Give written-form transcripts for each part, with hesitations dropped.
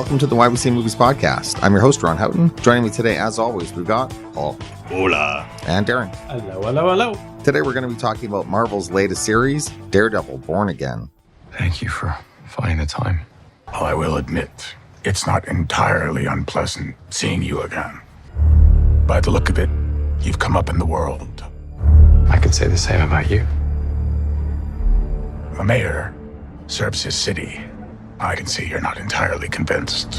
welcome to the Why We See Movies podcast. I'm your host, Ron Houghton. Joining me today, as always, we've got Paul. Hola. And Darren. Hello, hello, hello. Today we're going to be talking about Marvel's latest series, Daredevil, Born Again. Thank you for finding the time. I will admit, it's not entirely unpleasant seeing you again. By the look of it, you've come up in the world. I could say the same about you. The mayor serves his city. I can see you're not entirely convinced.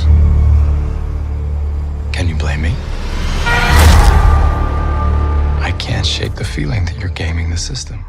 Can you blame me? I can't shake the feeling that you're gaming the system.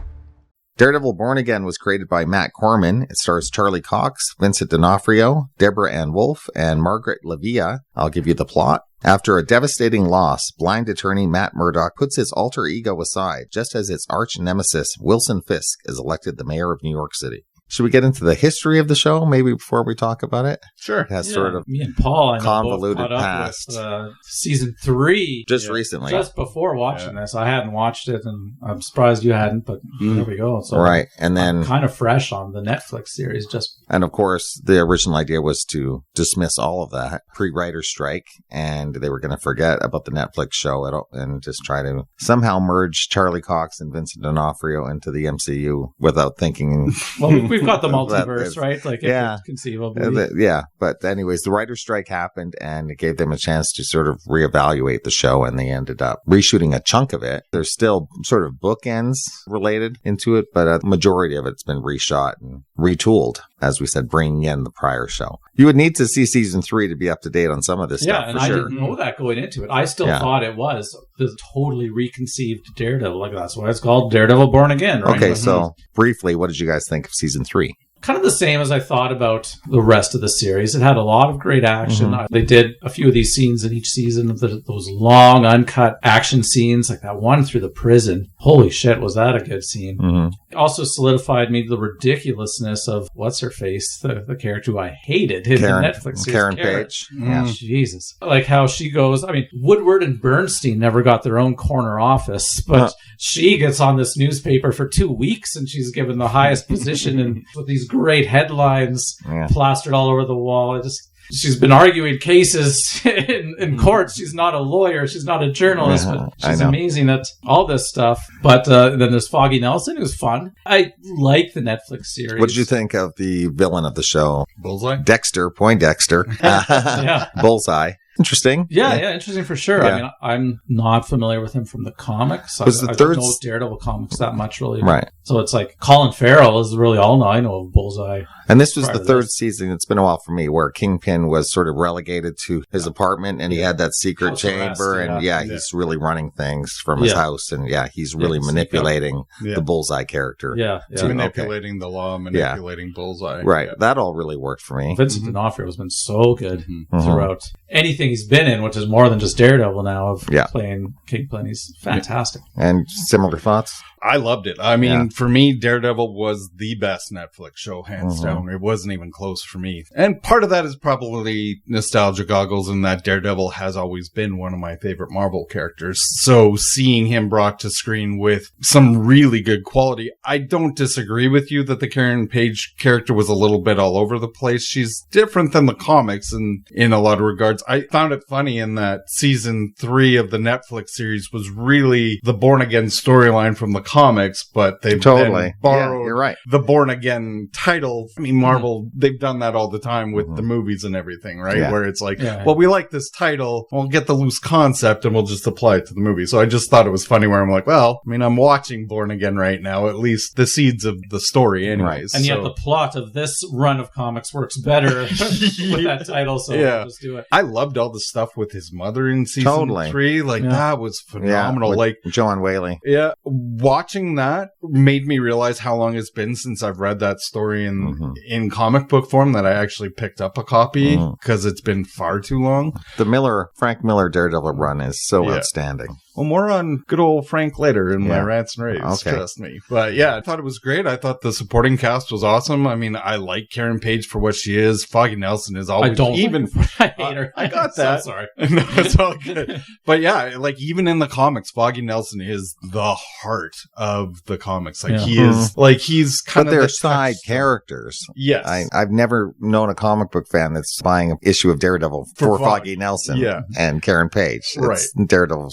Daredevil Born Again was created by Matt Corman. It stars Charlie Cox, Vincent D'Onofrio, Deborah Ann Wolfe, and Margaret Lavia. I'll give you the plot. After a devastating loss, blind attorney Matt Murdock puts his alter ego aside, just as its arch nemesis Wilson Fisk is elected the mayor of New York City. Should we get into the history of the show, maybe before we talk about it? Sure. It has sort of me and Paul, convoluted both past. With, season 3. Just recently. Just before watching this. I hadn't watched it, and I'm surprised you hadn't, but there we go. So right. And then I'm kind of fresh on the Netflix series. And of course, the original idea was to dismiss all of that pre-writer strike, and they were going to forget about the Netflix show and just try to somehow merge Charlie Cox and Vincent D'Onofrio into the MCU without thinking. Well, we've got the multiverse, right? Like, yeah, conceivably. Yeah, but anyways, the writer's strike happened, and it gave them a chance to sort of reevaluate the show, and they ended up reshooting a chunk of it. There's still sort of bookends related into it, but a majority of it's been reshot and retooled, as we said, bringing in the prior show. You would need to see season 3 to be up to date on some of this stuff, and for sure. I didn't know that going into it. I still thought it was this totally reconceived Daredevil. Like, that's why it's called Daredevil Born Again, right? Okay, so briefly, what did you guys think of season 3? Kind of the same as I thought about the rest of the series. It had a lot of great action. They did a few of these scenes in each season, those long, uncut action scenes, like that one through the prison. Holy shit, was that a good scene. It also solidified me the ridiculousness of what's-her-face, the character who I hated in the Netflix series. Karen Page. Yeah. Jesus. Like how she goes, I mean, Woodward and Bernstein never got their own corner office, but she gets on this newspaper for 2 weeks and she's given the highest position and with these great headlines plastered all over the wall. She's been arguing cases in court. She's not a lawyer. She's not a journalist. But she's amazing at all this stuff. But then there's Foggy Nelson, who's fun. I like the Netflix series. What did you think of the villain of the show? Bullseye? Poindexter. Bullseye. Interesting. Yeah, interesting for sure. Yeah. I mean, I'm not familiar with him from the comics. I don't know Daredevil comics that much, really. Right. So it's like Colin Farrell is really all I know of Bullseye. And this was the third season. It's been a while for me where Kingpin was sort of relegated to his apartment and he had that secret chamber. And he's really running things from his house. And he's really manipulating the Bullseye character. Manipulating the law, manipulating Bullseye. Right. Yeah. That all really worked for me. Vincent D'Onofrio has been so good throughout anything he's been in, which is more than just Daredevil now, of playing Kingpin. He's fantastic. And similar thoughts? I loved it. I mean, for me, Daredevil was the best Netflix show, hands down. It wasn't even close for me. And part of that is probably nostalgia goggles in that Daredevil has always been one of my favorite Marvel characters. So seeing him brought to screen with some really good quality, I don't disagree with you that the Karen Page character was a little bit all over the place. She's different than the comics in a lot of regards. I found it funny in that season 3 of the Netflix series was really the Born Again storyline from the comics, but they've then borrowed the Born Again title. I mean, Marvel, they've done that all the time with the movies and everything, right? Yeah. Where it's like, well, we like this title, we'll get the loose concept and we'll just apply it to the movie. So I just thought it was funny where I'm like, well, I mean, I'm watching Born Again right now, at least the seeds of the story anyways. And yet the plot of this run of comics works better with that title, so we'll just do it. I loved all the stuff with his mother in season 3. Like, that was phenomenal. Like John Whaley. Yeah. Watching that made me realize how long it's been since I've read that story in comic book form that I actually picked up a copy because it's been far too long. The Frank Miller Daredevil run is so outstanding. Well, more on good old Frank later in my rants and raves, Okay. trust me. But yeah, I thought it was great. I thought the supporting cast was awesome. I mean, I like Karen Page for what she is. Foggy Nelson is always I hate her. I got So that. sorry. No, it's all good. But yeah, like even in the comics, Foggy Nelson is the heart of the comics. Like he is, like he's kind But of they're the side touchstone. characters. Yes. I've never known a comic book fan that's buying an issue of Daredevil for Foggy Nelson and Karen Page. Daredevil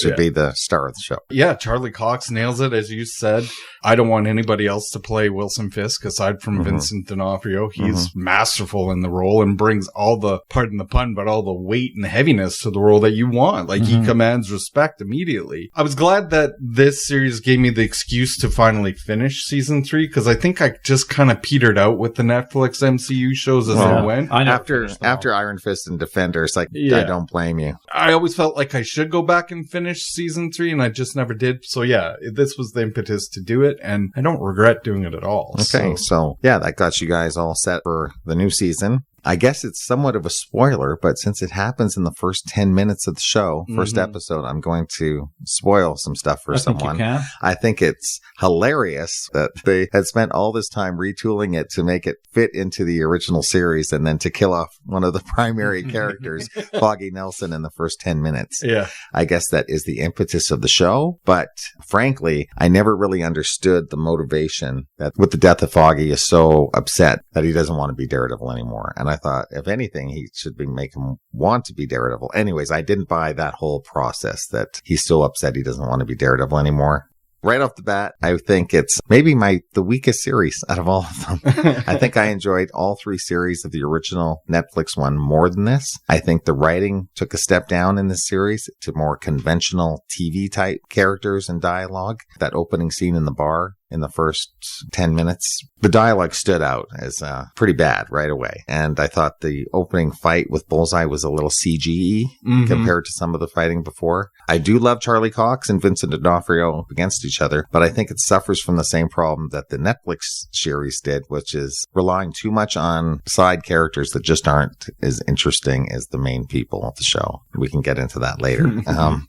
should be the star of the show. Yeah, Charlie Cox nails it, as you said. I don't want anybody else to play Wilson Fisk aside from Vincent D'Onofrio. He's masterful in the role and brings all the, pardon the pun, but all the weight and heaviness to the role that you want. Like he commands respect immediately. I was glad that this series gave me the excuse to finally finish season 3 because I think I just kind of petered out with the Netflix MCU shows as they went. After Iron Fist and Defender, it's like, I don't blame you. I always felt like I should go back and finish season 3 and I just never did. So yeah, this was the impetus to do it and I don't regret doing it at all. Okay, so yeah, that got you guys all set for the new season. I guess it's somewhat of a spoiler, but since it happens in the first 10 minutes of the show, first episode, I'm going to spoil some stuff for someone. I think it's hilarious that they had spent all this time retooling it to make it fit into the original series and then to kill off one of the primary characters, Foggy Nelson, in the first 10 minutes. Yeah. I guess that is the impetus of the show, but frankly, I never really understood the motivation that with the death of Foggy is so upset that he doesn't want to be Daredevil anymore. And I thought, if anything, he should be make him want to be Daredevil. Anyways, I didn't buy that whole process that he's so upset he doesn't want to be Daredevil anymore. Right off the bat, I think it's maybe the weakest series out of all of them. I think I enjoyed all 3 series of the original Netflix one more than this. I think the writing took a step down in this series to more conventional TV type characters and dialogue. That opening scene in the bar in the first 10 minutes, the dialogue stood out as pretty bad right away. And I thought the opening fight with Bullseye was a little CGE compared to some of the fighting before. I do love Charlie Cox and Vincent D'Onofrio against each other, but I think it suffers from the same problem that the Netflix series did, which is relying too much on side characters that just aren't as interesting as the main people of the show. We can get into that later.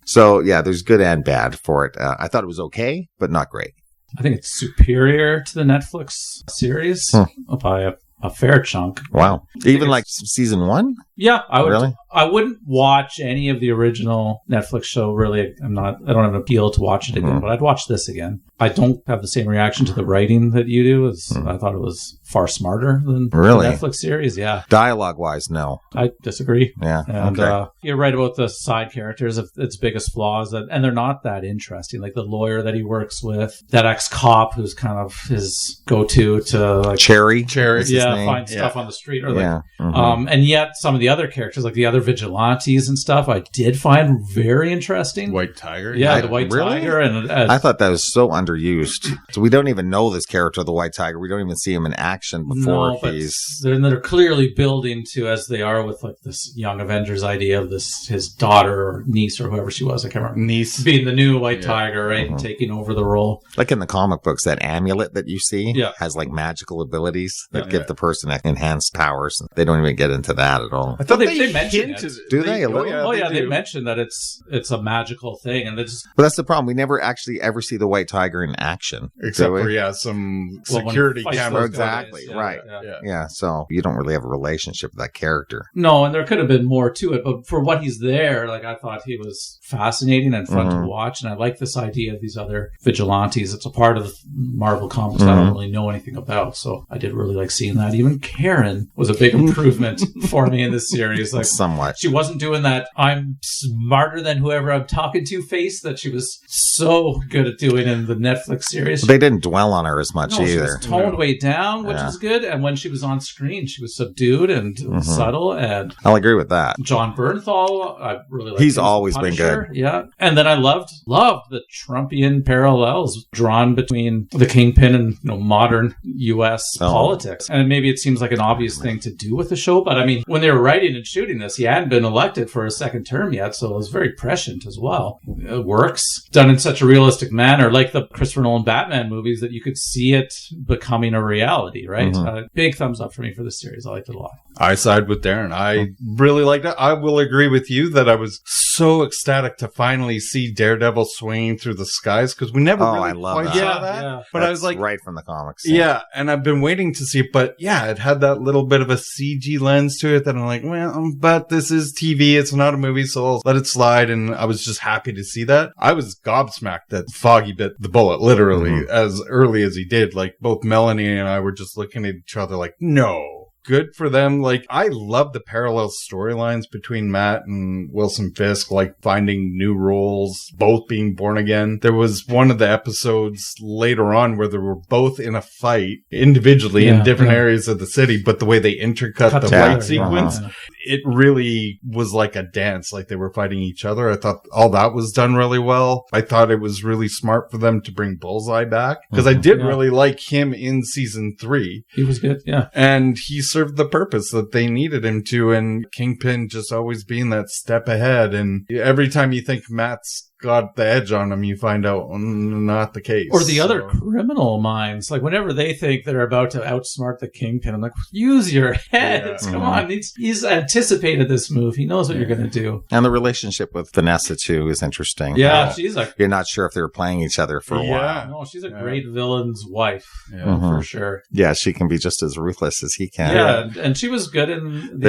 So yeah, there's good and bad for it. I thought it was okay, but not great. I think it's superior to the Netflix series by a fair chunk. Wow. Even like season 1? Yeah, I would. Really? I wouldn't watch any of the original Netflix show. Really, I don't have an appeal to watch it again, but I'd watch this again. I don't have the same reaction to the writing that you do. I thought it was far smarter than the Netflix series. Yeah. Dialogue wise, no. I disagree. Yeah. And you're right about the side characters of its biggest flaws, and they're not that interesting. Like the lawyer that he works with, that ex-cop who's kind of his go-to to like Cherry. Find stuff on the street, or like, and yet some of the other characters, like the other vigilantes and stuff, I did find very interesting. White Tiger, the White Tiger, and I thought that was so underused. So we don't even know this character, the White Tiger. We don't even see him in action before they're clearly building to, as they are with like this Young Avengers idea of this his daughter or niece or whoever she was, I can't remember, niece being the new White Tiger, right, and taking over the role. Like in the comic books, that amulet that you see has like magical abilities that give the person enhanced powers. They don't even get into that at all. I thought they mentioned it. Do they? They mentioned that it's a magical thing, and it's. But that's the problem. We never actually ever see the White Tiger in action, except for some security camera. Exactly. Right. Yeah. So you don't really have a relationship with that character. No, and there could have been more to it, but for what he's there, like I thought he was fascinating and fun to watch, and I like this idea of these other vigilantes. It's a part of Marvel Comics I don't really know anything about, so I did really like seeing that. Even Karen was a big improvement for me in this series. Like somewhat, she wasn't doing that "I'm smarter than whoever I'm talking to" face that she was so good at doing in the Netflix series. But they didn't dwell on her as much either. She was toned way down, which was good. And when she was on screen, she was subdued and subtle. And I'll agree with that. John Bernthal, I really like. He's always been good. Yeah, and then I loved the Trumpian parallels drawn between the Kingpin and modern U.S. politics. And maybe it seems like an obvious thing to do with the show, but I mean, when they were writing and shooting this, he hadn't been elected for a second term yet, so it was very prescient as well. It works, done in such a realistic manner, like the Christopher Nolan Batman movies, that you could see it becoming a reality, right? Big thumbs up for me for this series. I liked it a lot. I side with Darren. I really liked it. I will agree with you that I was so ecstatic to finally see Daredevil swinging through the skies because we never I really love quite that. saw that. Yeah. But That's I was like, right from the comics. yeah, and I've been waiting to see it, but yeah, it had that little bit of a CG lens to it that I'm like, well, but this is TV, it's not a movie, so I'll let it slide, and I was just happy to see that. I was gobsmacked that Foggy bit the bullet, literally, as early as he did. Like, both Melanie and I were just looking at each other like, no. Good for them. Like, I love the parallel storylines between Matt and Wilson Fisk, like finding new roles, both being born again. There was one of the episodes later on where they were both in a fight individually in different areas of the city, but the way they intercut the fight sequence, it really was like a dance, like they were fighting each other. I thought all that was done really well. I thought it was really smart for them to bring Bullseye back because I did really like him in season 3. He was good, yeah. And he served the purpose that they needed him to, and Kingpin just always being that step ahead. And every time you think Matt's got the edge on him, you find out not the case. Or the other criminal minds, like whenever they think they're about to outsmart the Kingpin, I'm like, use your heads. Come on. He's anticipated this move. He knows what you're going to do. And the relationship with Vanessa, too, is interesting. Yeah, she's like... You're not sure if they were playing each other for a while. No, she's a great villain's wife, for sure. Yeah, she can be just as ruthless as he can. Yeah, and she was good in the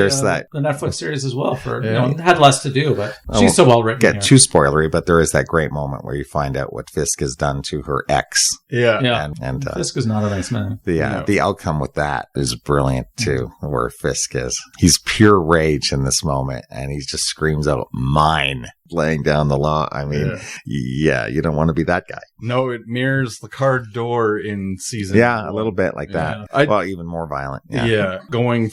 Netflix series as well. Had less to do, but she's so well written. Get too spoilery, but there is that great moment where you find out what Fisk has done to her ex. Yeah. And Fisk is not a nice man. The outcome with that is brilliant too, where Fisk is. He's pure rage in this moment, and he just screams out, "Mine," laying down the law. I mean, you don't want to be that guy. No, it mirrors the card door in season 1. A little bit like that. Well, even more violent. Going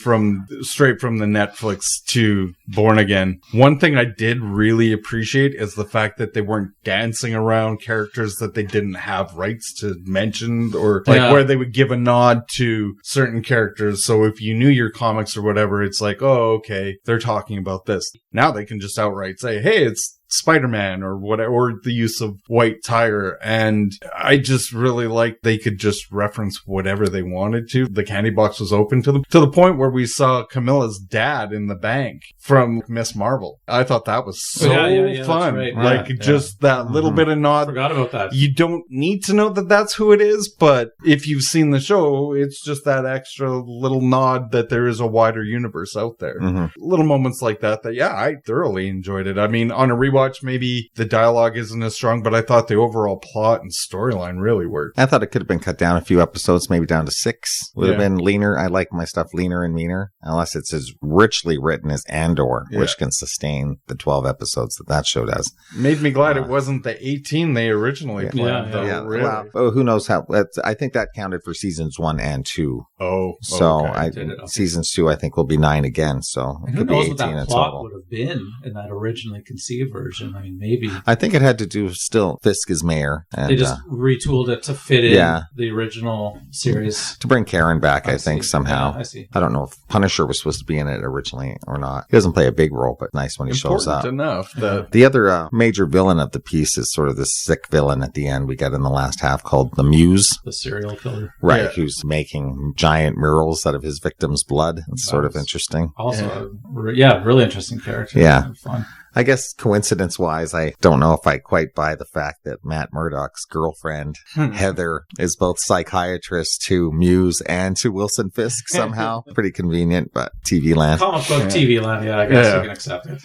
straight from the Netflix to Born Again. One thing I did really appreciate is the fact that they weren't dancing around characters that they didn't have rights to mention, or where they would give a nod to certain characters. So if you knew your comics or whatever, it's like, oh, okay, they're talking about this. Now they can just outright say, hey, it's Spider-Man or whatever, or the use of White Tiger. And I just really like they could just reference whatever they wanted to. The candy box was open to them, to the point where we saw Camilla's dad in the bank from Miss Marvel. I thought that was so fun. Right. Like just that little bit of nod. Forgot about that. You don't need to know that that's who it is, but if you've seen the show, it's just that extra little nod that there is a wider universe out there. Little moments like that I thoroughly enjoyed it. I mean, on a rewatch, maybe the dialogue isn't as strong, but I thought the overall plot and storyline really worked. I thought it could have been cut down a few episodes, maybe down to 6. Would have been leaner. I like my stuff leaner and meaner, unless it's as richly written as Andor, which can sustain the 12 episodes that show does. Made me glad it wasn't the 18 they originally planned, though. Really. Well, who knows how? I think that counted for seasons 1 and 2. Oh, so okay. Seasons 2, I think, will be 9 again. So it could be 18 in total. Who knows what that plot would have been in that originally conceived version. I mean, maybe. I think it had to do still Fisk as mayor. And, they just retooled it to fit in the original series. To bring Karen back, I think, somehow. Yeah, I see. I don't know if Punisher was supposed to be in it originally or not. He doesn't play a big role, but nice when he shows up. Enough. The other major villain of the piece is sort of this sick villain at the end we get in the last half called the Muse. The serial killer. Right, who's making giant murals out of his victim's blood. It's sort of interesting. Also, really interesting character. Yeah. Fun. I guess coincidence-wise, I don't know if I quite buy the fact that Matt Murdock's girlfriend, Heather, is both psychiatrist to Muse and to Wilson Fisk somehow. Pretty convenient, but TV land. Comic book TV land, I guess you can accept it.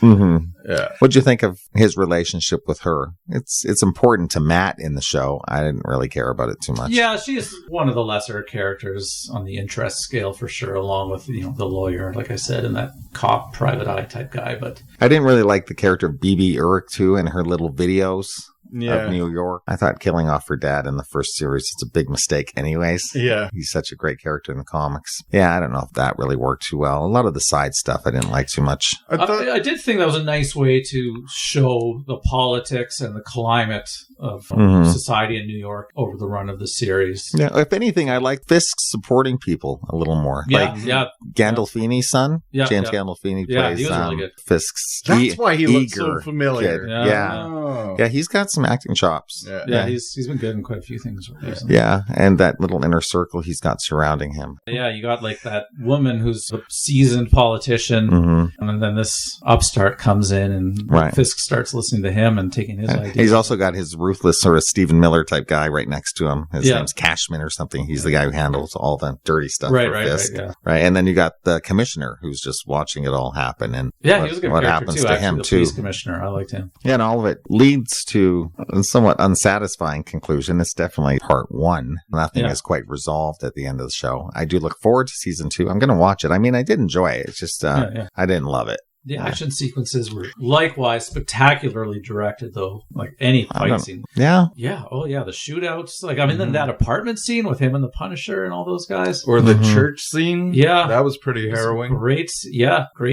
Yeah. What'd you think of his relationship with her? It's important to Matt in the show. I didn't really care about it too much. Yeah, she's one of the lesser characters on the interest scale for sure, along with the lawyer, like I said, and that cop, private eye type guy. But I didn't really like the character of B.B. Urich, too, and her little videos of New York. I thought killing off her dad in the first series is a big mistake anyways. Yeah. He's such a great character in the comics. Yeah, I don't know if that really worked too well. A lot of the side stuff I didn't like too much. I did think that was a nice way to show the politics and the climate of society in New York over the run of the series. Yeah, if anything, I like Fisk supporting people a little more. Gandolfini's son, James Gandolfini plays he was really good. Fisk's That's why he looks so familiar. Yeah, he's got some acting chops. Yeah, he's been good in quite a few things recently. Yeah, and that little inner circle he's got surrounding him. Yeah, you got like that woman who's a seasoned politician, and then this upstart comes in, and Fisk starts listening to him and taking his ideas. He's also got his ruthless sort of Stephen Miller type guy right next to him. His name's Cashman or something. He's the guy who handles all the dirty stuff for Fisk. Right, and then you got the commissioner who's just watching it all happen, and he was a good character too. To him, the police commissioner, I liked him. Yeah, and all of it leads to a somewhat unsatisfying conclusion. It's definitely part one. Nothing is quite resolved at the end of the show. I do look forward to season 2. I'm going to watch it. I mean, I did enjoy it. It's just I didn't love it. The action sequences were likewise spectacularly directed, though. Like any fight scene. Yeah. Yeah. Oh, yeah. The shootouts. Like, I mean, then that apartment scene with him and the Punisher and all those guys. Or the church scene. Yeah. That was pretty harrowing. Great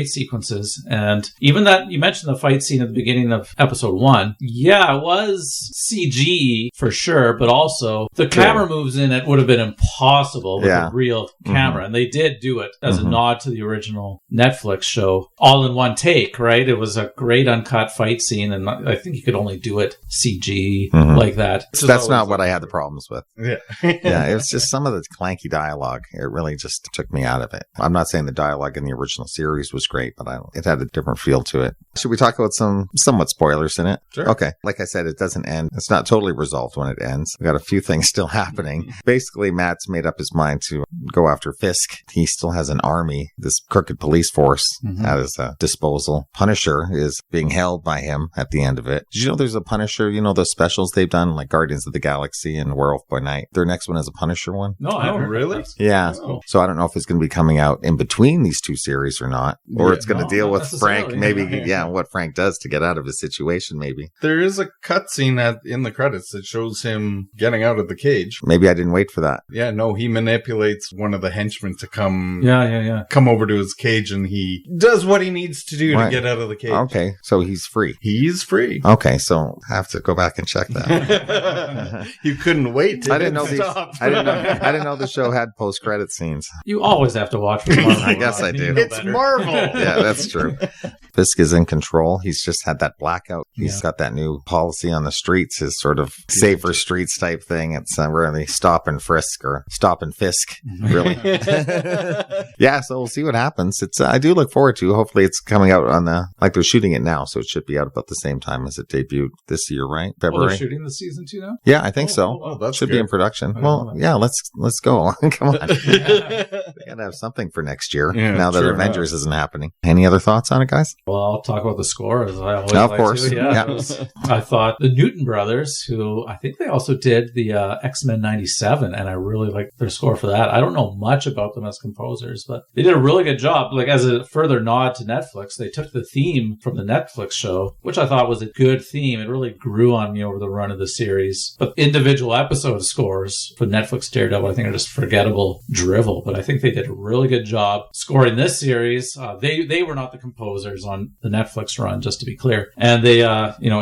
sequences. And even that, you mentioned the fight scene at the beginning of episode 1. Yeah, it was CG for sure, but also the camera moves in it would have been impossible with a real camera. And they did do it as a nod to the original Netflix show, all in one take, right? It was a great uncut fight scene, and I think you could only do it CG like that. That's not what I had the problems with. Yeah. It was just some of the clanky dialogue. It really just took me out of it. I'm not saying the dialogue in the original series was great, but it had a different feel to it. Should we talk about some somewhat spoilers in it? Sure. Okay. Like I said, it doesn't end. It's not totally resolved when it ends. We've got a few things still happening. Basically, Matt's made up his mind to go after Fisk. He still has an army, this crooked police force at his disposal. Punisher is being held by him at the end of it. Did you know there's a Punisher, those specials they've done, like Guardians of the Galaxy and Werewolf by Night? Their next one is a Punisher one. No, I haven't. Really? Yeah. Oh. So I don't know if it's going to be coming out in between these two series or not, or it's going to deal with Frank, maybe, what Frank does to get out of his situation, maybe. There is a cutscene in the credits that shows him getting out of the cage. Maybe I didn't wait for that. Yeah, no, he manipulates one of the henchmen to come come over to his cage, and he does what he needs to do to get out of the cage. Okay, so he's free. He's free. Okay, so I have to go back and check that. You couldn't wait to I didn't know I didn't know the show had post-credit scenes. You always have to watch for Marvel. I guess I do. It's Marvel. Yeah, that's true. Fisk is in control. He's just had that blackout. He's got that new policy on the streets, his sort of safer streets type thing. It's really stop and frisk or stop and Fisk, really. Yeah, so we'll see what happens. I do look forward to. Hopefully it's coming out on they're shooting it now, so it should be out about the same time as it debuted this year, right? February. They're shooting the season 2 now? Yeah, I think so. Oh, that should be in production. Well, yeah, let's go. Come on. We gotta have something for next year now that Avengers isn't happening. Any other thoughts on it, guys? Well, I'll talk about the score as I always of like course. to. Yeah. I thought the Newton brothers, who I think they also did the X-Men 97, and I really liked their score for that. I don't know much about them as composers, but they did a really good job. Like, as a further nod to Netflix, they took the theme from the Netflix show, which I thought was a good theme. It really grew on me over the run of the series. But individual episode scores for Netflix Daredevil, I think, are just forgettable drivel. But I think they did a really good job scoring this series. They were not the composers on the Netflix run, just to be clear. And they,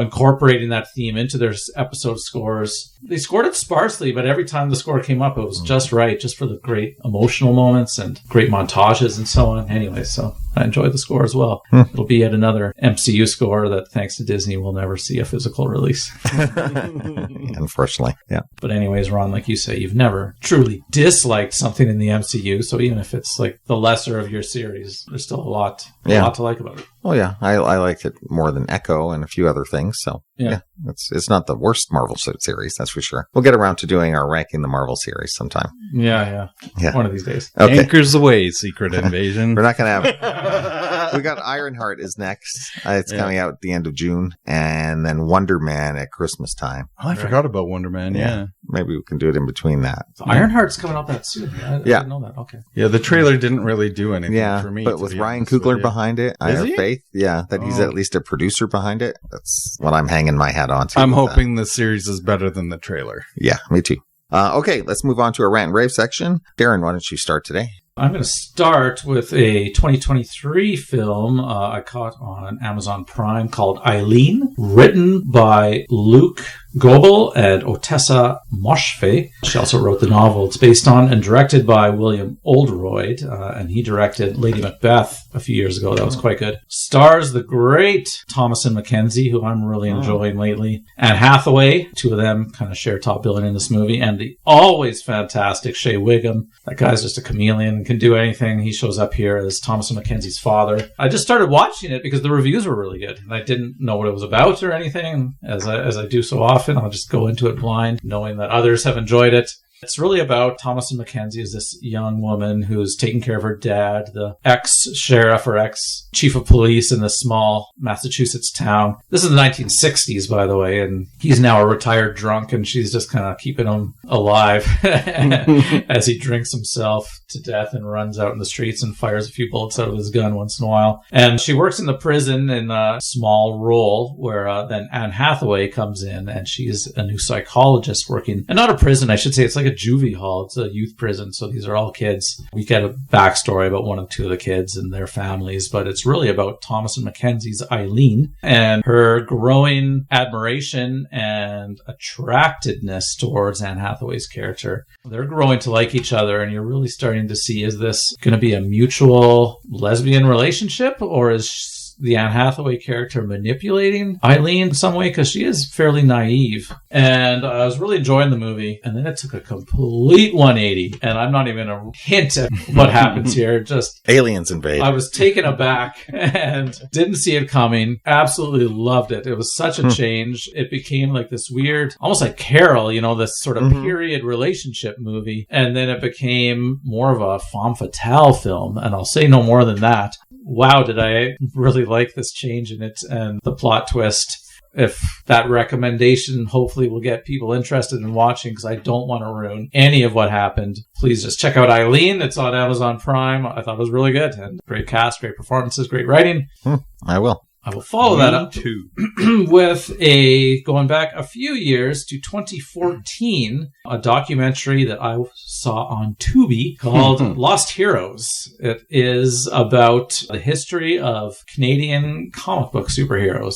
incorporating that theme into their episode scores. They scored it sparsely, but every time the score came up, it was just right, just for the great emotional moments and great montages and so on. Anyway, so I enjoyed the score as well. It'll be yet another MCU score that, thanks to Disney, will never see a physical release. Unfortunately, yeah. But anyways, Ron, like you say, you've never truly disliked something in the MCU, so even if it's like the lesser of your series, there's still a lot to like about it. Oh yeah, I liked it more than Echo and a few other things. So yeah, it's not the worst Marvel series, that's for sure. We'll get around to doing our ranking the Marvel series sometime. Yeah. One of these days. Okay. Anchors away, Secret Invasion. We're not going to have. We got Ironheart is next. It's coming out at the end of June, and then Wonder Man at Christmas time. Oh, I forgot about Wonder Man. Yeah, maybe we can do it in between that. So Ironheart's coming up that soon. I didn't know that. Okay. Yeah, the trailer didn't really do anything for me. But with Ryan Coogler behind it, I have faith. Yeah, that he's at least a producer behind it. That's what I'm hanging my hat on to. I'm hoping the series is better than the trailer. Yeah, me too. Okay, let's move on to our rant and rave section. Darren, why don't you start today? I'm going to start with a 2023 film I caught on Amazon Prime called Eileen, written by Luke Goebel and Otessa Moshfegh. She also wrote the novel it's based on, and directed by William Oldroyd. And he directed Lady Macbeth a few years ago. That was quite good. Stars the great Thomasin McKenzie, who I'm really enjoying lately. Anne Hathaway. Two of them kind of share top billing in this movie. And the always fantastic Shea Wiggum. That guy's just a chameleon and can do anything. He shows up here as Thomasin McKenzie's father. I just started watching it because the reviews were really good. And I didn't know what it was about or anything. As I do so often, I'll just go into it blind, knowing that others have enjoyed it. It's really about Thomasin McKenzie as this young woman who's taking care of her dad, the ex-sheriff or ex-chief of police in this small Massachusetts town. This is the 1960s, by the way, and he's now a retired drunk, and she's just kind of keeping him alive as he drinks himself to death and runs out in the streets and fires a few bullets out of his gun once in a while. And she works in the prison in a small role where then Anne Hathaway comes in, and she's a new psychologist working, and not a prison, I should say. It's like a juvie hall. It's a youth prison, so these are all kids. We get a backstory about one or two of the kids and their families, but it's really about Thomasin McKenzie's Eileen and her growing admiration and attractedness towards Anne Hathaway's character. They're growing to like each other, and you're really starting to see, is this going to be a mutual lesbian relationship, or is the Anne Hathaway character manipulating Eileen in some way, because she is fairly naive. And I was really enjoying the movie, and then it took a complete 180, and I'm not even a hint at what happens here. Just aliens invade. I was taken aback and didn't see it coming. Absolutely loved it. It was such a change. It became like this weird, almost like Carol, this sort of period relationship movie, and then it became more of a femme fatale film, and I'll say no more than that. Wow, did I really like this change in it and the plot twist. If that recommendation hopefully will get people interested in watching, because I don't want to ruin any of what happened, please just check out Eileen. It's on Amazon Prime. I thought it was really good. And great cast, great performances, great writing. I will follow that up too with going back a few years to 2014, a documentary that I saw on Tubi called Lost Heroes. It is about the history of Canadian comic book superheroes.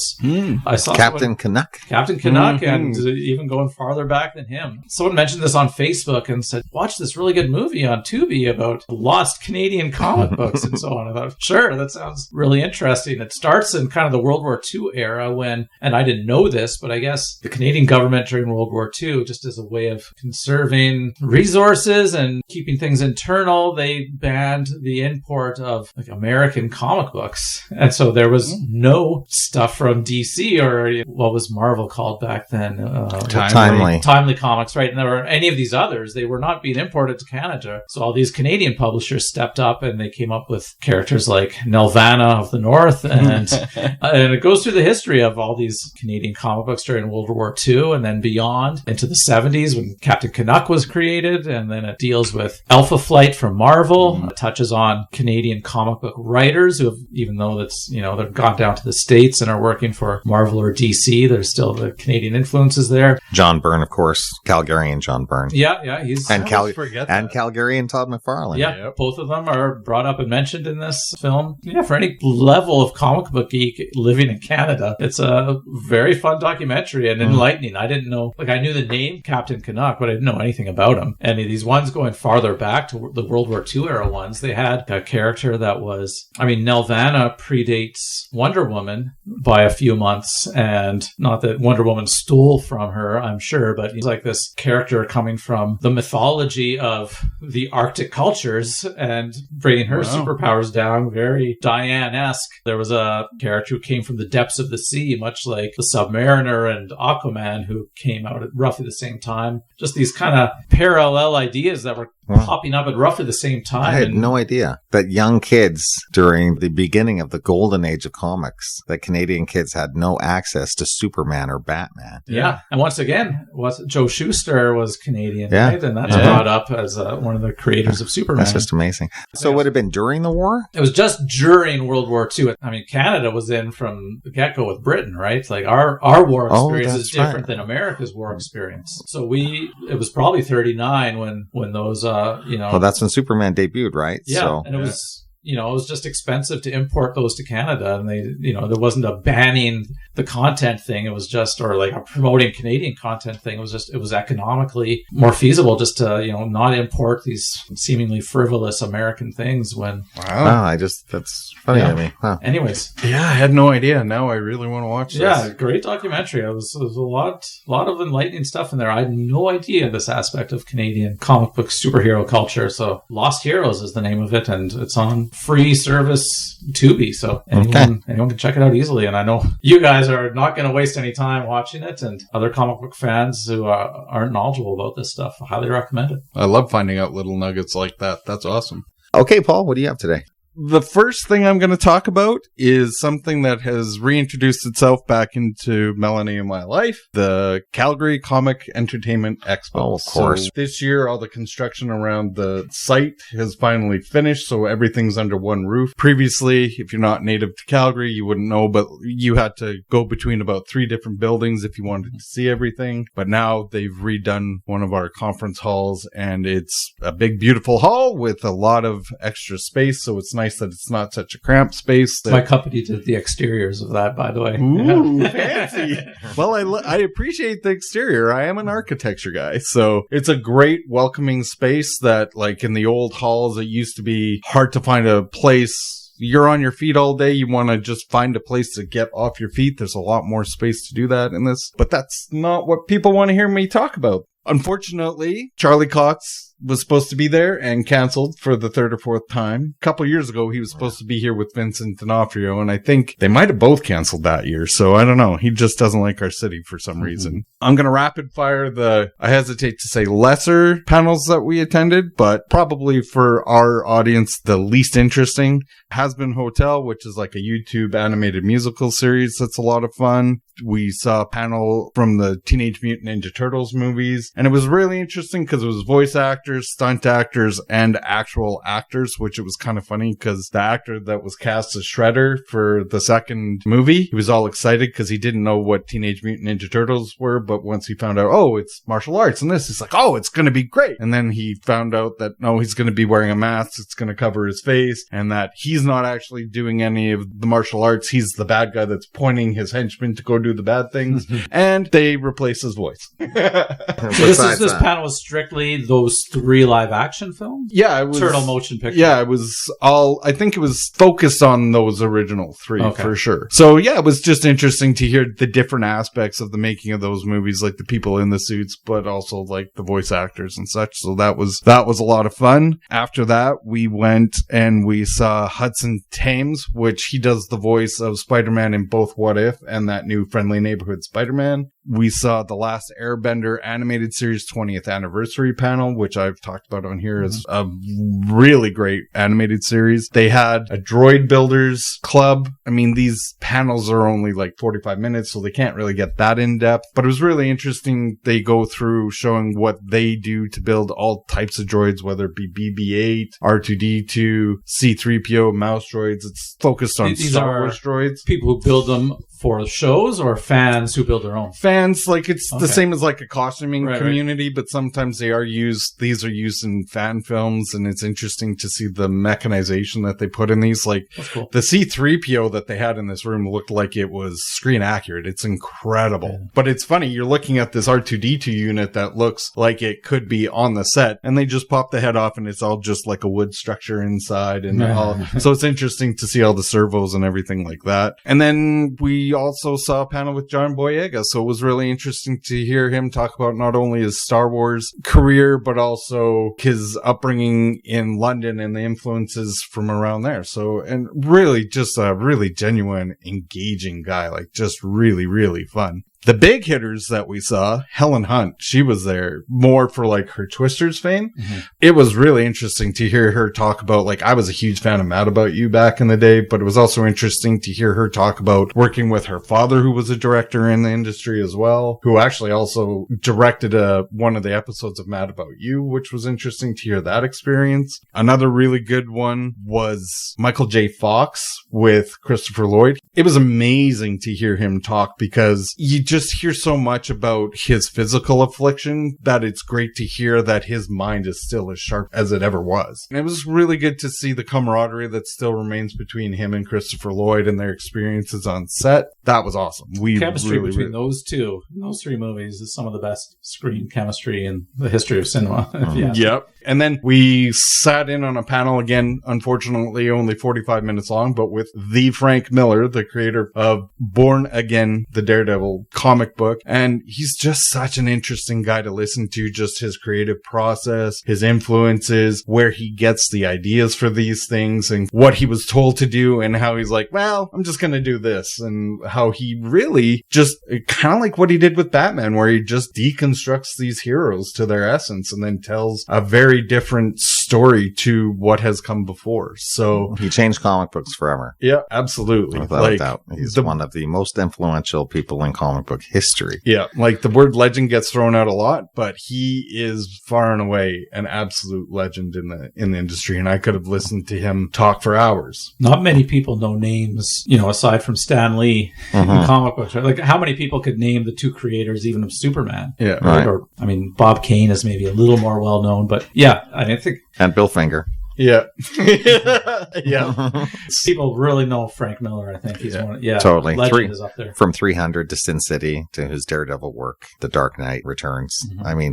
I saw Captain Canuck, and even going farther back than him. Someone mentioned this on Facebook and said, watch this really good movie on Tubi about lost Canadian comic books and so on. I thought, sure, that sounds really interesting. It starts in kind of the World War II era when, and I didn't know this, but I guess the Canadian government during World War II, just as a way of conserving resources and keeping things internal, they banned the import of American comic books. And so there was no stuff from DC or what was Marvel called back then? Timely Comics, right? And there were any of these others, they were not being imported to Canada. So all these Canadian publishers stepped up and they came up with characters like Nelvana of the North and it goes through the history of all these Canadian comic books during World War II and then beyond into the 70s when Captain Canuck was created. And then it deals with Alpha Flight from Marvel. It touches on Canadian comic book writers who have, even though that's, they've gone down to the States and are working for Marvel or DC, there's still the Canadian influences there. John Byrne, of course. Calgarian John Byrne. Yeah. He's Calgarian Todd McFarlane. Yeah, both of them are brought up and mentioned in this film. Yeah, for any level of comic book geek living in Canada, it's a very fun documentary and enlightening. I didn't know, I knew the name Captain Canuck, but I didn't know anything about him. And these ones going farther back to the World War II era ones, they had a character that was, Nelvana predates Wonder Woman by a few months, and not that Wonder Woman stole from her, I'm sure, but he's like this character coming from the mythology of the Arctic cultures and bringing her superpowers down, very Diane-esque. There was a character who came from the depths of the sea, much like the Submariner and Aquaman, who came out at roughly the same time. Just these kind of parallel ideas that were popping up at roughly the same time. I had no idea that young kids during the beginning of the golden age of comics, that Canadian kids had no access to Superman or Batman. Yeah. And once again, Joe Shuster was Canadian, right? And that's brought up as one of the creators of Superman. That's just amazing. So would it have been during the war? It was just during World War II. Canada was in from the get-go with Britain, right? Like our war experience is different than America's war experience. So it was probably 39 when those well, that's when Superman debuted, right? Yeah, and it was, it was just expensive to import those to Canada, and they, there wasn't a banning the content thing. It was just, or like promoting Canadian content thing. It was economically more feasible just to, not import these seemingly frivolous American things when. Wow. That's funny to me. Huh. Anyways. Yeah, I had no idea. Now I really want to watch this. Yeah, great documentary. It was a lot of enlightening stuff in there. I had no idea this aspect of Canadian comic book superhero culture. So Lost Heroes is the name of it, and it's on free service Tubi. So anyone can check it out easily. And I know you guys are not going to waste any time watching it, and other comic book fans who aren't knowledgeable about this stuff, I highly recommend it. I love finding out little nuggets like that. That's awesome. Okay, Paul, what do you have today? The first thing I'm going to talk about is something that has reintroduced itself back into Melanie in my life, the Calgary Comic Entertainment Expo. Oh, of course. So this year, all the construction around the site has finally finished, so everything's under one roof. Previously, if you're not native to Calgary, you wouldn't know, but you had to go between about 3 different buildings if you wanted to see everything. But now they've redone one of our conference halls, and it's a big, beautiful hall with a lot of extra space, so it's nice that it's not such a cramped space. My company did the exteriors of that, by the way. Ooh, fancy. Well, I appreciate the exterior. I am an architecture guy, so it's a great welcoming space that, like in the old halls, it used to be hard to find a place. You're on your feet all day. You want to just find a place to get off your feet. There's a lot more space to do that in this, but that's not what people want to hear me talk about. Unfortunately, Charlie Cox was supposed to be there and canceled for the 3rd or 4th time. A couple years ago, he was supposed to be here with Vincent D'Onofrio, and I think they might have both canceled that year. So I don't know. He just doesn't like our city for some reason. I'm going to rapid fire I hesitate to say lesser panels that we attended, but probably for our audience, the least interesting. Has Been Hotel, which is like a YouTube animated musical series that's a lot of fun. We saw a panel from the Teenage Mutant Ninja Turtles movies, and it was really interesting because it was voice actors, stunt actors, and actual actors, which it was kind of funny because the actor that was cast as Shredder for the second movie, he was all excited because he didn't know what Teenage Mutant Ninja Turtles were, but once he found out, oh, it's martial arts and this, he's like, oh, it's going to be great. And then he found out that, no, he's going to be wearing a mask, it's going to cover his face, and that he's not actually doing any of the martial arts. He's the bad guy that's pointing his henchmen to go do the bad things, and they replace his voice. So this panel was strictly those 3 live action films? Yeah, it was Turtle motion picture. Yeah, it was all, I think it was focused on those original 3 for sure. So yeah, it was just interesting to hear the different aspects of the making of those movies, like the people in the suits, but also like the voice actors and such. So that was a lot of fun. After that, we went and we saw Hudson Thames, which he does the voice of Spider-Man in both What If and that new Friendly Neighborhood Spider-Man. We saw The Last Airbender animated series 20th anniversary panel, which I've talked about on here as a really great animated series. They had a droid builders club. I mean, these panels are only like 45 minutes, so they can't really get that in depth, but it was really interesting. They go through showing what they do to build all types of droids, whether it be BB-8, R2-D2, C-3PO, mouse droids. It's focused on Star Wars droids. People who build them for shows or fans who build their own? Fans, like it's the same as like a costuming community, but sometimes these are used in fan films, and it's interesting to see the mechanization that they put in these. Like cool. The C-3PO that they had in this room looked like it was screen accurate. It's incredible. Yeah. But it's funny, you're looking at this R2-D2 unit that looks like it could be on the set, and they just pop the head off and it's all just like a wood structure inside and all. So it's interesting to see all the servos and everything like that. And then we also saw a panel with John Boyega, so it was really interesting to hear him talk about not only his Star Wars career, but also his upbringing in London and the influences from around there. So, and really just a really genuine, engaging guy, like just really, really fun. The big hitters that we saw, Helen Hunt, she was there more for like her Twisters fame. Mm-hmm. It was really interesting to hear her talk about, like, I was a huge fan of Mad About You back in the day, but it was also interesting to hear her talk about working with her father, who was a director in the industry as well, who actually also directed one of the episodes of Mad About You, which was interesting to hear that experience. Another really good one was Michael J. Fox with Christopher Lloyd. It was amazing to hear him talk because you just just hear so much about his physical affliction that it's great to hear that his mind is still as sharp as it ever was. And it was really good to see the camaraderie that still remains between him and Christopher Lloyd and their experiences on set. That was awesome. Chemistry between those two, those three movies, is some of the best screen chemistry in the history of cinema. Yep. And then we sat in on a panel again, unfortunately only 45 minutes long, but with the Frank Miller, the creator of Born Again, the Daredevil comic book. And he's just such an interesting guy to listen to, just his creative process, his influences, where he gets the ideas for these things and what he was told to do and how he's like, well, I'm just going to do this. And how he really just kind of like what he did with Batman, where he just deconstructs these heroes to their essence and then tells a very different story to what has come before. So he changed comic books forever. Yeah, absolutely. Without a doubt. He's one of the most influential people in comic book history. Yeah, like the word legend gets thrown out a lot, but he is far and away an absolute legend in the industry, and I could have listened to him talk for hours. Not many people know names, aside from Stan Lee in comic books. Right? Like, how many people could name the two creators even of Superman? Yeah. Right. Or, Bob Kane is maybe a little more well known, but yeah, I think. And Bill Finger. Yeah. Yeah. People really know Frank Miller. I think he's one. Yeah. Totally. Legend is up there. From 300 to Sin City to his Daredevil work, The Dark Knight Returns.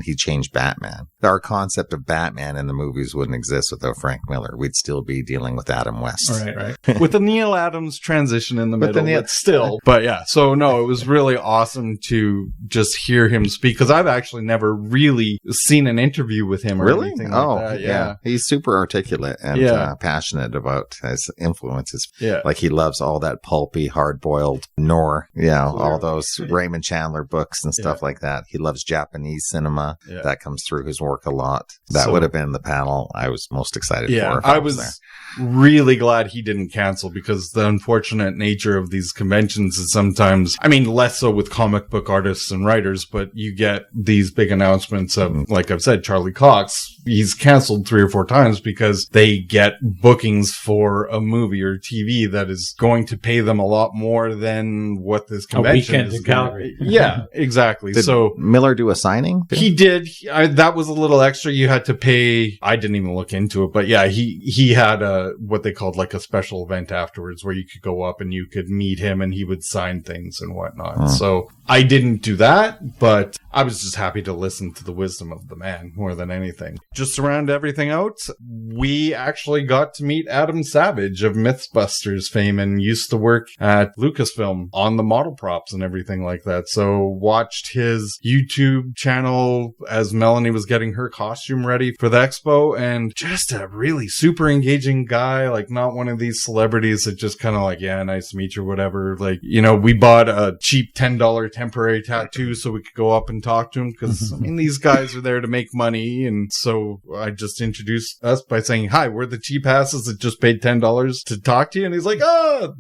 He changed Batman. Our concept of Batman in the movies wouldn't exist without Frank Miller. We'd still be dealing with Adam West. Right. With the Neil Adams transition in the middle, but still. But yeah, so no, it was really awesome to just hear him speak, because I've actually never really seen an interview with him or anything like that. Yeah. He's super articulate and passionate about his influences. Yeah. Like he loves all that pulpy, hard-boiled noir, all those Raymond Chandler books and stuff like that. He loves Japanese cinema. Yeah. That comes through his work a lot. That would have been the panel I was most excited for. Yeah, I was really glad he didn't cancel, because the unfortunate nature of these conventions is sometimes, less so with comic book artists and writers, but you get these big announcements of, like I've said, Charlie Cox. He's canceled 3 or 4 times because they get bookings for a movie or TV that is going to pay them a lot more than what this convention is. A weekend in Calgary. Yeah, exactly. Did Miller do a signing? He did. That was a little extra. You had to pay. I didn't even look into it, but yeah, he had what they called like a special event afterwards where you could go up and you could meet him and he would sign things and whatnot. So I didn't do that, but I was just happy to listen to the wisdom of the man more than anything. Just to round everything out, we actually got to meet Adam Savage of Mythbusters fame and used to work at Lucasfilm on the model props and everything like that. So watched his YouTube channel as Melanie was getting her costume ready for the expo, and just a really super engaging guy, like not one of these celebrities that just kind of like, yeah, nice to meet you, whatever. Like, we bought a cheap $10 temporary tattoo so we could go up and talk to him, because these guys are there to make money. And so I just introduced us by saying, hi, we're the cheap asses that just paid $10 to talk to you. And he's like,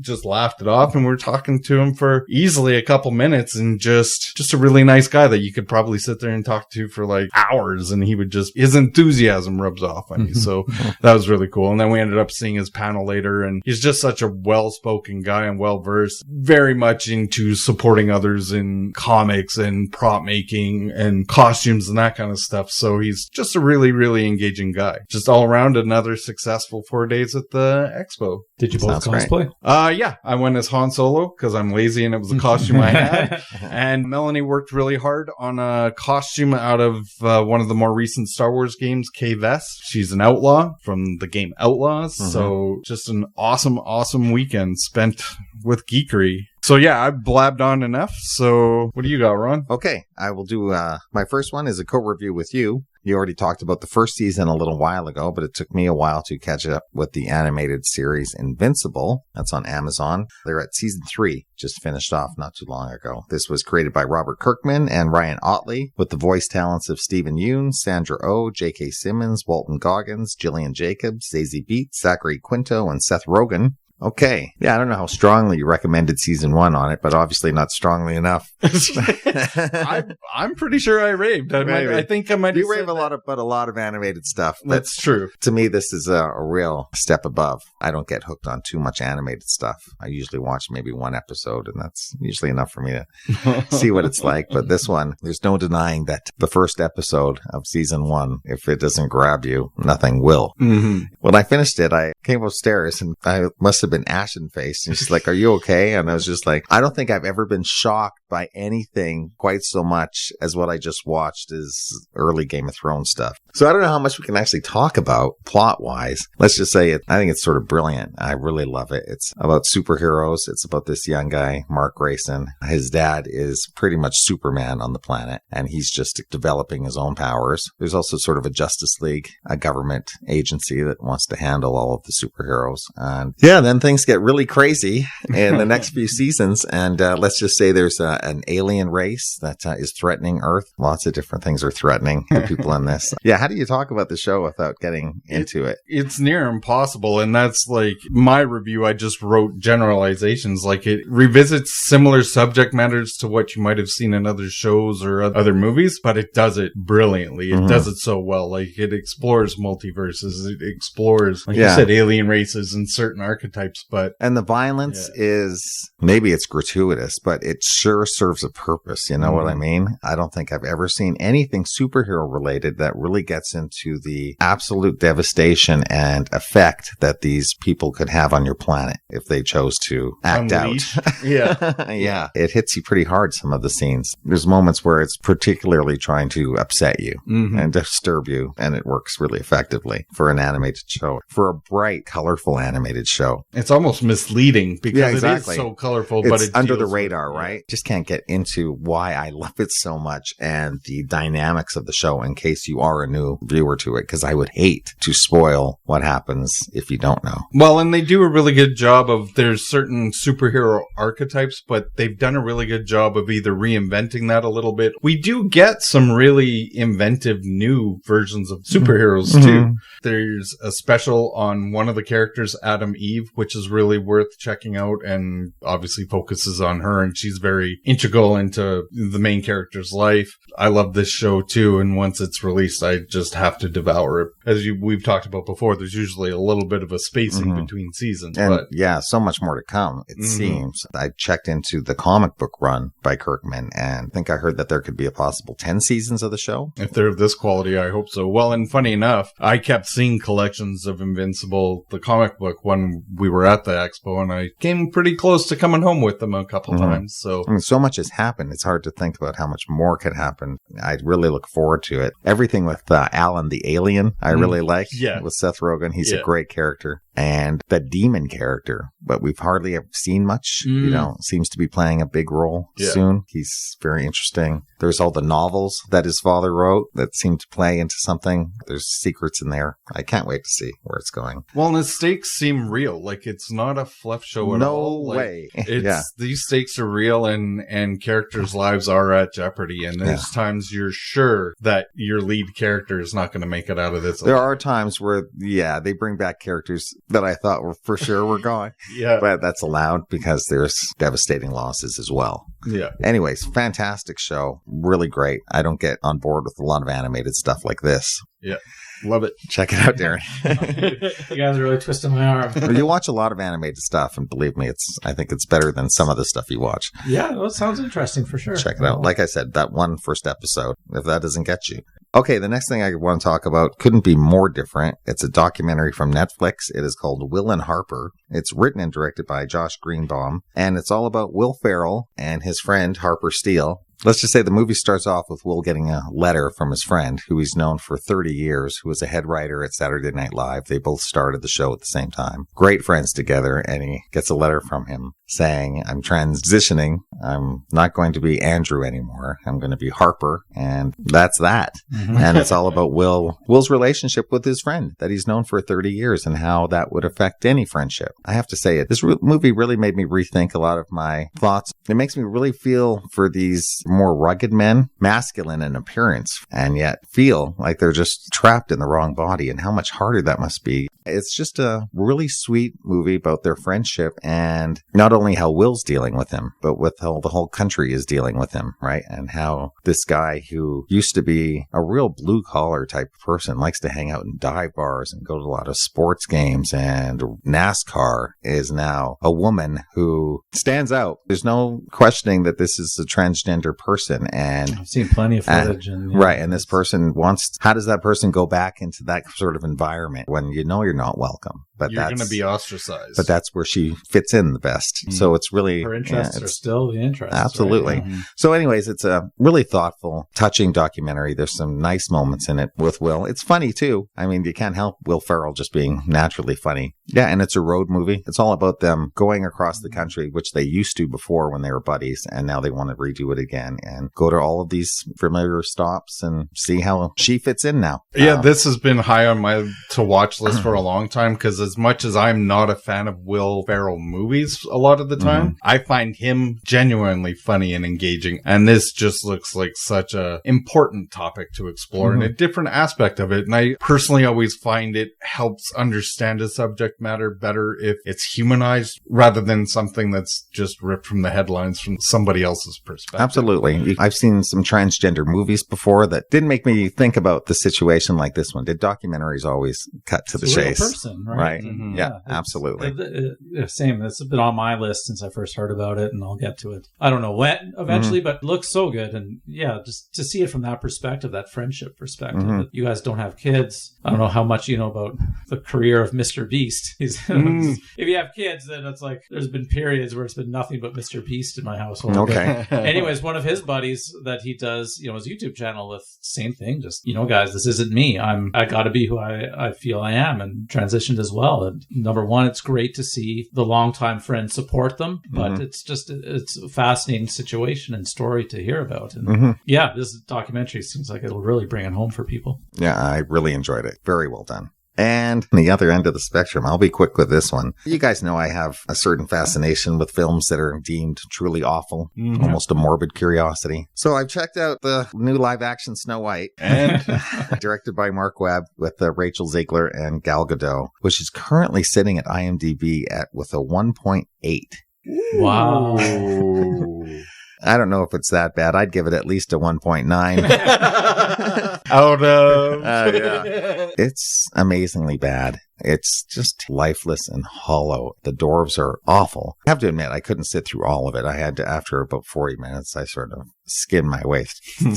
just laughed it off. And we're talking to him for easily a couple minutes, and just a really nice guy that you could probably sit there and talk to for like hours. And he would just, his enthusiasm rubs off on you. So that was really cool. And then we ended up seeing his panel later, and he's just such a well-spoken guy and well-versed, very much into supporting others in comics and prop making and costumes and that kind of stuff. So he's just a really, really engaging guy. Just all around another successful 4 days at the expo. Did you both cosplay? Yeah. I went as Han Solo because I'm lazy and it was a costume I had. And Melanie worked really hard on a costume out of one of the more recent Star Wars games, Kay Vess. She's an outlaw from the game Outlaws. So just an awesome weekend spent with geekery. So yeah, I blabbed on enough. So what do you got, Ron? Okay, I will do, my first one is a co-review with you. You already talked about the first season a little while ago, but it took me a while to catch up with the animated series Invincible. That's on Amazon. They're at season 3, just finished off not too long ago. This was created by Robert Kirkman and Ryan Otley, with the voice talents of Stephen Yoon, Sandra Oh, J.K. Simmons, Walton Goggins, Gillian Jacobs, Zazie Beetz, Zachary Quinto, and Seth Rogen. Okay. Yeah, I don't know how strongly you recommended season 1 on it, but obviously not strongly enough. I'm pretty sure I raved. I think I might. You rave about a lot of animated stuff. That's true. To me, this is a real step above. I don't get hooked on too much animated stuff. I usually watch maybe one episode, and that's usually enough for me to see what it's like. But this one, there's no denying that the first episode of season 1, if it doesn't grab you, nothing will. Mm-hmm. When I finished it, I came upstairs and I must have been ashen faced. And she's like, "Are you okay?" And I was just like, I don't think I've ever been shocked by anything quite so much as what I just watched is early Game of Thrones stuff. So I don't know how much we can actually talk about plot wise. Let's just say I think it's sort of brilliant. I really love it. It's about superheroes. It's about this young guy, Mark Grayson. His dad is pretty much Superman on the planet, and he's just developing his own powers. There's also sort of a Justice League, a government agency that wants to handle all of the superheroes. And yeah, then things get really crazy in the next few seasons. And let's just say there's an alien race that is threatening Earth. Lots of different things are threatening the people in this. Yeah, how do you talk about the show without getting into it? It's near impossible, and that's like my review. I just wrote generalizations. Like, it revisits similar subject matters to what you might have seen in other shows or other movies, but it does it brilliantly. It does it so well. Like, it explores multiverses. It explores, like you said, alien races and certain archetypes. And the violence is, maybe it's gratuitous, but it sure serves a purpose. You know what I mean? I don't think I've ever seen anything superhero related that really gets into the absolute devastation and effect that these people could have on your planet if they chose to act Unleash. out. Yeah. It hits you pretty hard, some of the scenes. There's moments where it's particularly trying to upset you and disturb you, and it works really effectively for an animated show. For a bright, colorful animated show. It's almost misleading because it is so colorful, but it's under the radar, right? Just can't get into why I love it so much and the dynamics of the show in case you are a new viewer to it, because I would hate to spoil what happens if you don't know. Well, and they do a really good job of, there's certain superhero archetypes, but they've done a really good job of either reinventing that a little bit. We do get some really inventive new versions of superheroes too. There's a special on one of the characters, Adam Eve, which is really worth checking out, and obviously focuses on her, and she's very integral into the main character's life. I love this show too, and once it's released, I just have to devour it. As we've talked about before, there's usually a little bit of a spacing between seasons. And so much more to come, it seems. I checked into the comic book run by Kirkman, and I think I heard that there could be a possible 10 seasons of the show. If they're of this quality, I hope so. Well, and funny enough, I kept seeing collections of Invincible, the comic book, when we were at the Expo, and I came pretty close to coming home with them a couple times. So, I mean, so much has happened. It's hard to think about how much more could happen. I really look forward to it. Everything with Alan the Alien, I really like. Yeah. With Seth Rogen. He's a great character. And the demon character, but we've hardly ever seen much. You know, seems to be playing a big role soon. He's very interesting. There's all the novels that his father wrote that seem to play into something. There's secrets in there. I can't wait to see where it's going. Well, and the stakes seem real. Like, it's not a fluff show at all. No way. These stakes are real, and characters' lives are at jeopardy. And there's times you're sure that your lead character is not going to make it out of this. There are times where, they bring back characters that I thought were for sure were gone. But that's allowed because there's devastating losses as well. Anyways, fantastic show. Really great. I don't get on board with a lot of animated stuff like this. Love it. Check it out, Darren. You guys are really twisting my arm. You watch a lot of animated stuff, and believe me, I think it's better than some of the stuff you watch. Yeah, well, it sounds interesting for sure. Check it out. Like I said, that one first episode, if that doesn't get you. Okay, the next thing I want to talk about couldn't be more different. It's a documentary from Netflix. It is called Will and Harper. It's written and directed by Josh Greenbaum, and it's all about Will Ferrell and his friend Harper Steele. Let's just say the movie starts off with Will getting a letter from his friend, who he's known for 30 years, who was a head writer at Saturday Night Live. They both started the show at the same time. Great friends together, and he gets a letter from him saying, I'm transitioning. I'm not going to be Andrew anymore. I'm going to be Harper. And that's that. And it's all about Will's relationship with his friend that he's known for 30 years and how that would affect any friendship. I have to say this movie really made me rethink a lot of my thoughts. It makes me really feel for these more rugged men, masculine in appearance, and yet feel like they're just trapped in the wrong body, and how much harder that must be. It's just a really sweet movie about their friendship, and not only how Will's dealing with him, but with how the whole country is dealing with him, right? And how this guy who used to be a real blue-collar type of person, likes to hang out in dive bars and go to a lot of sports games and NASCAR, is now a woman who stands out. There's no questioning that this is a transgender person. And I've seen plenty of footage. Right. And this person how does that person go back into that sort of environment when you know you're not welcome? But you're going to be ostracized. But that's where she fits in the best. So it's really... Her interests are still the interests. Absolutely. Right? So anyways, it's a really thoughtful, touching documentary. There's some nice moments in it with Will. It's funny too. I mean, you can't help Will Ferrell just being naturally funny. Yeah, and it's a road movie. It's all about them going across the country, which they used to before when they were buddies, and now they want to redo it again and go to all of these familiar stops and see how she fits in now. Yeah, this has been high on my to-watch list for a long time, because as much as I'm not a fan of Will Ferrell movies a lot of the time, I find him genuinely funny and engaging, and this just looks like such a important topic to explore and a different aspect of it. And I personally always find it helps understand a subject matter better if it's humanized rather than something that's just ripped from the headlines from somebody else's perspective. Absolutely. I've seen some transgender movies before that didn't make me think about the situation like this one. The documentaries always cut to the chase. Person, right? Yeah, absolutely. Same. It's been on my list since I first heard about it, and I'll get to it. I don't know when eventually, but it looks so good. And yeah, just to see it from that perspective, that friendship perspective. That you guys don't have kids. I don't know how much you know about the career of Mr. Beast. If you have kids, then it's like there's been periods where it's been nothing but Mr. Beast in my household. Okay. Anyways, one of his buddies that he does, his YouTube channel with, same thing. Just, guys, this isn't me. I got to be who I feel I am, and transitioned as well. And number one, it's great to see the longtime friends support them, but it's a fascinating situation and story to hear about. And yeah, this documentary seems like it'll really bring it home for people. Yeah, I really enjoyed it. Very well done. And the other end of the spectrum, I'll be quick with this one. You guys know I have a certain fascination with films that are deemed truly awful, almost a morbid curiosity. So I've checked out the new live-action Snow White, and directed by Mark Webb with Rachel Zegler and Gal Gadot, which is currently sitting at IMDb with a 1.8. Wow. I don't know if it's that bad. I'd give it at least a 1.9. Out of. Yeah. It's amazingly bad. It's just lifeless and hollow. The dwarves are awful. I have to admit, I couldn't sit through all of it. I had to, after about 40 minutes, I sort of skimmed my way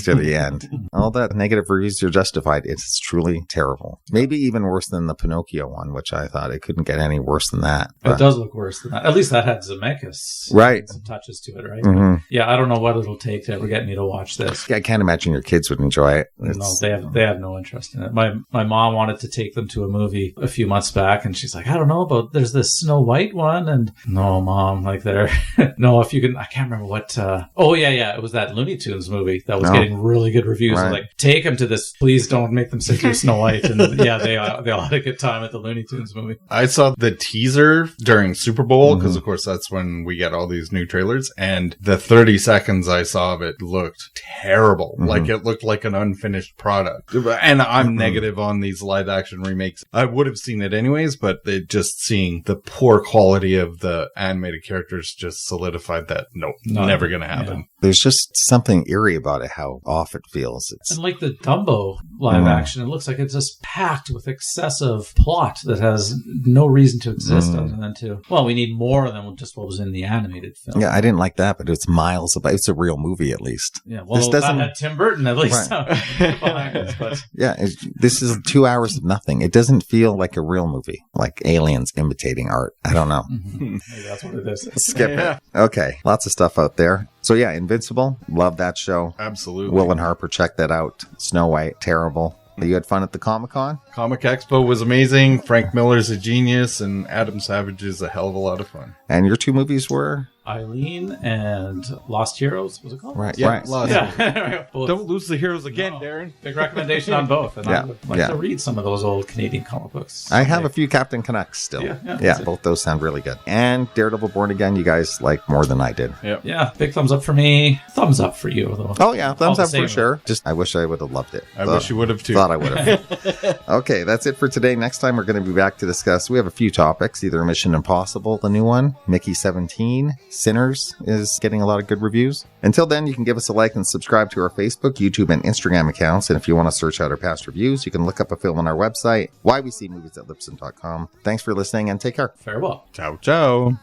to the end. All that negative reviews are justified. It's truly terrible. Maybe even worse than the Pinocchio one, which I thought it couldn't get any worse than that. It does look worse than that. At least that had Zemeckis. Right. Some touches to it, right? Yeah, I don't know what it'll take to ever get me to watch this. I can't imagine your kids would enjoy it. No, they have no interest in it. My mom wanted to take them to a movie a few months back, and she's like, I don't know about, there's this Snow White one, and no, Mom, like there, no, if you can, I can't remember what, it was that Looney Tunes movie that was getting really good reviews. Right. I was like, take them to this, please don't make them sit through Snow White. And yeah, they all had a good time at the Looney Tunes movie. I saw the teaser during Super Bowl, because of course that's when we get all these new trailers, and the 30 seconds I saw of it looked terrible. Like it looked like an unfinished product. And I'm negative on these live action remakes. I would have seen it anyways, but just seeing the poor quality of the animated characters just solidified that never gonna happen. Yeah. There's just something eerie about it, how off it feels. And like the Dumbo live action, it looks like it's just packed with excessive plot that has no reason to exist other than we need more than just what was in the animated film. Yeah, I didn't like that, but it's miles above. It's a real movie, at least. Yeah, well, that had Tim Burton, at least. Right. Yeah, this is 2 hours of nothing. It doesn't feel like a real movie, like aliens imitating art. I don't know. Maybe that's what it is. Skip it. Okay, lots of stuff out there. So yeah, Invincible, love that show. Absolutely. Will and Harper, check that out. Snow White, terrible. You had fun at the Comic-Con? Comic Expo was amazing. Frank Miller's a genius, and Adam Savage is a hell of a lot of fun. And your two movies were? Eileen and Lost Heroes, was it called? Right, Yeah, right. lost. Yeah. Both. Don't lose the heroes again, No. Darren. Big recommendation on both. And Yeah, I would like yeah. to read some of those old Canadian comic books. I have a few Captain Canucks still. Yeah. Both those sound really good. And Daredevil Born Again, you guys like more than I did. Yeah, big thumbs up for me. Thumbs up for you, though. Oh, yeah, thumbs All the up for same. sure. Just, I wish I would have loved it. I wish you would have too. Thought I would have. Okay, that's it for today. Next time, we're going to be back to discuss. We have a few topics, either Mission Impossible, the new one, Mickey 17, Sinners is getting a lot of good reviews. Until then, you can give us a like and subscribe to our Facebook, YouTube, and Instagram accounts. And if you want to search out our past reviews, you can look up a film on our website, whyweseemovies@libsyn.com. Thanks for listening and take care. Farewell. Ciao, ciao.